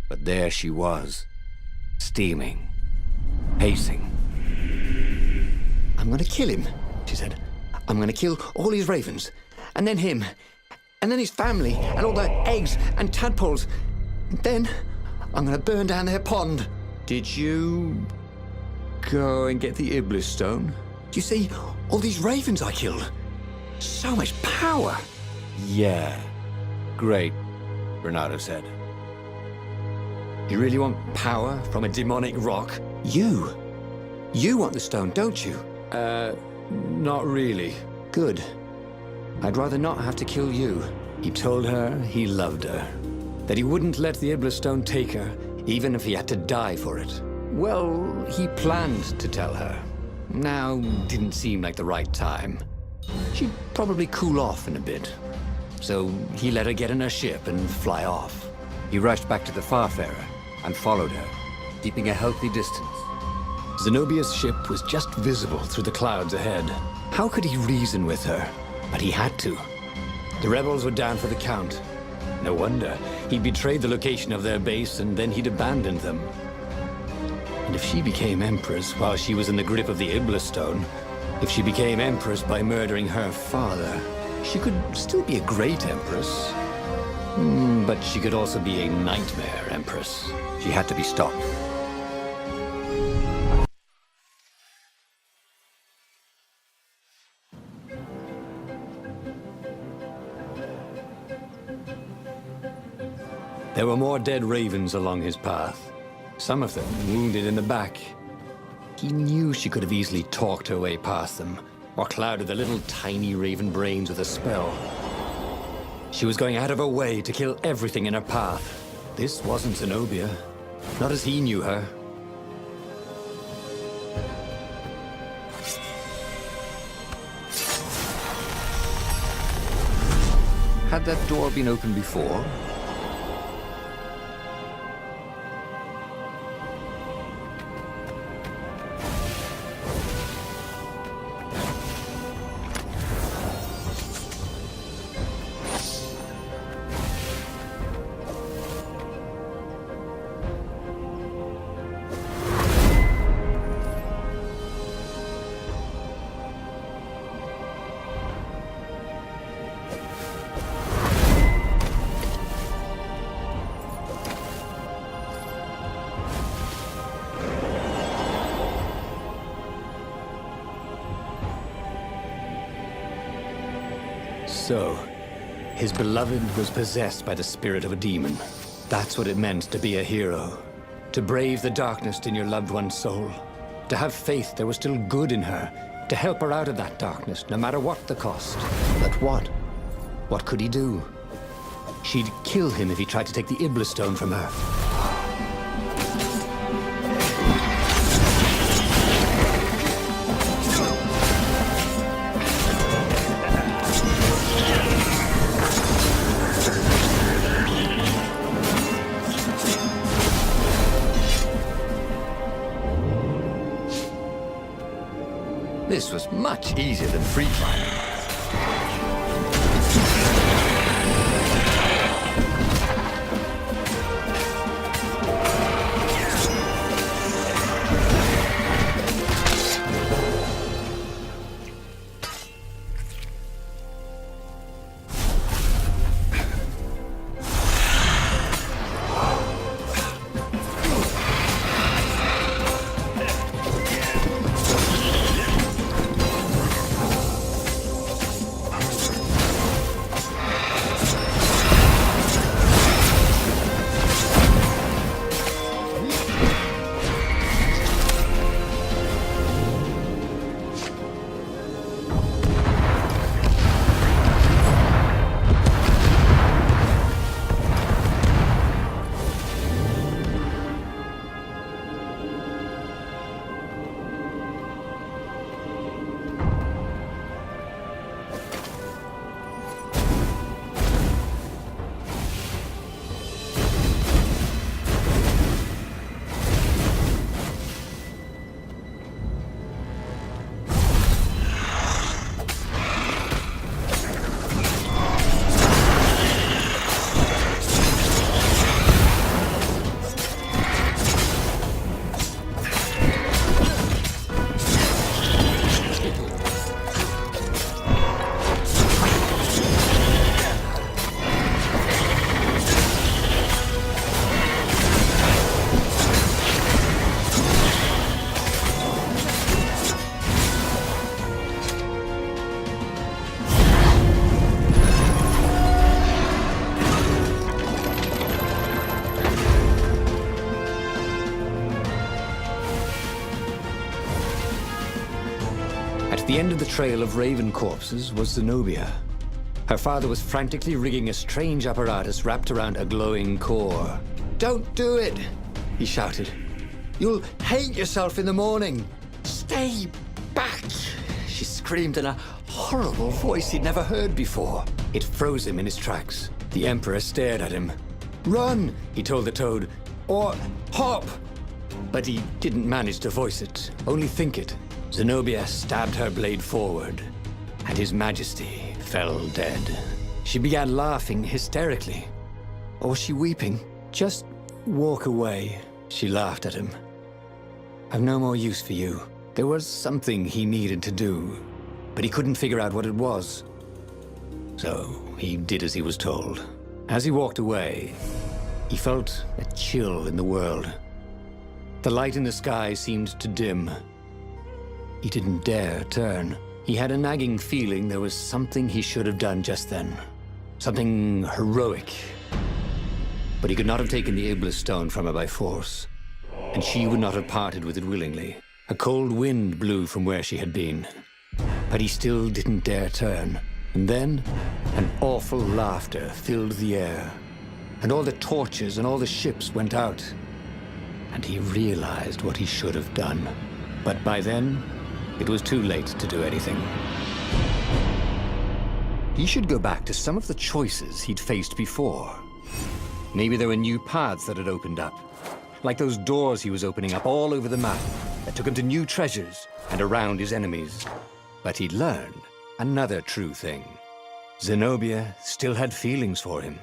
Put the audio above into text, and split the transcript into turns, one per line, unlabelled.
But there she was, steaming, pacing.
I'm gonna kill him, she said. I'm gonna kill all his ravens, and then him, and then his family, and all the eggs and tadpoles. And then I'm gonna burn down their pond. Did you go and get the Iblis stone? Do you see all these ravens I killed? So much power.
Yeah. Great, Bernardo said.
You really want power from a demonic rock? You want the stone, don't you?
Not really.
Good. I'd rather not have to kill you.
He told her he loved her, that he wouldn't let the Iblis stone take her, even if he had to die for it. Well, he planned to tell her. Now didn't seem like the right time. She'd probably cool off in a bit. So he let her get in her ship and fly off. He rushed back to the Farfarer and followed her, keeping a healthy distance. Zenobia's ship was just visible through the clouds ahead. How could he reason with her? But he had to. The rebels were down for the count. No wonder. He'd betrayed the location of their base and then he'd abandoned them. And if she became Empress while she was in the grip of the Iblis stone, if she became Empress by murdering her father, she could still be a great Empress. But she could also be a nightmare Empress. She had to be stopped. There were more dead ravens along his path, some of them wounded in the back. He knew she could have easily talked her way past them, or clouded the little tiny raven brains with a spell. She was going out of her way to kill everything in her path. This wasn't Zenobia, not as he knew her. Had that door been open before? So, his beloved was possessed by the spirit of a demon. That's what it meant to be a hero. To brave the darkness in your loved one's soul. To have faith there was still good in her. To help her out of that darkness, no matter what the cost. But what? What could he do? She'd kill him if he tried to take the Iblis stone from her. This was much easier than free climbing. the end of the trail of raven corpses was Zenobia. Her father was frantically rigging a strange apparatus wrapped around a glowing core.
Don't do it, he shouted. You'll hate yourself in the morning. Stay back, she screamed in a horrible voice he'd never heard before.
It froze him in his tracks. The Emperor stared at him.
Run,
He told the toad,
or hop.
but he didn't manage to voice it, only think it. Zenobia stabbed her blade forward, and His Majesty fell dead. She began laughing hysterically. Or was she weeping? Just walk away, she laughed at him. I've no more use for you. There was something he needed to do, but he couldn't figure out what it was. So he did as he was told. As he walked away, he felt a chill in the world. The light in the sky seemed to dim. He didn't dare turn. He had a nagging feeling there was something he should have done just then. Something heroic. But he could not have taken the Iblis stone from her by force, and she would not have parted with it willingly. A cold wind blew from where she had been, but he still didn't dare turn. And then, an awful laughter filled the air, and all the torches and all the ships went out, and he realized what he should have done. But by then, it was too late to do anything. He should go back to some of the choices he'd faced before. Maybe there were new paths that had opened up, like those doors he was opening up all over the map that took him to new treasures and around his enemies. But he'd learned another true thing. Zenobia still had feelings for him.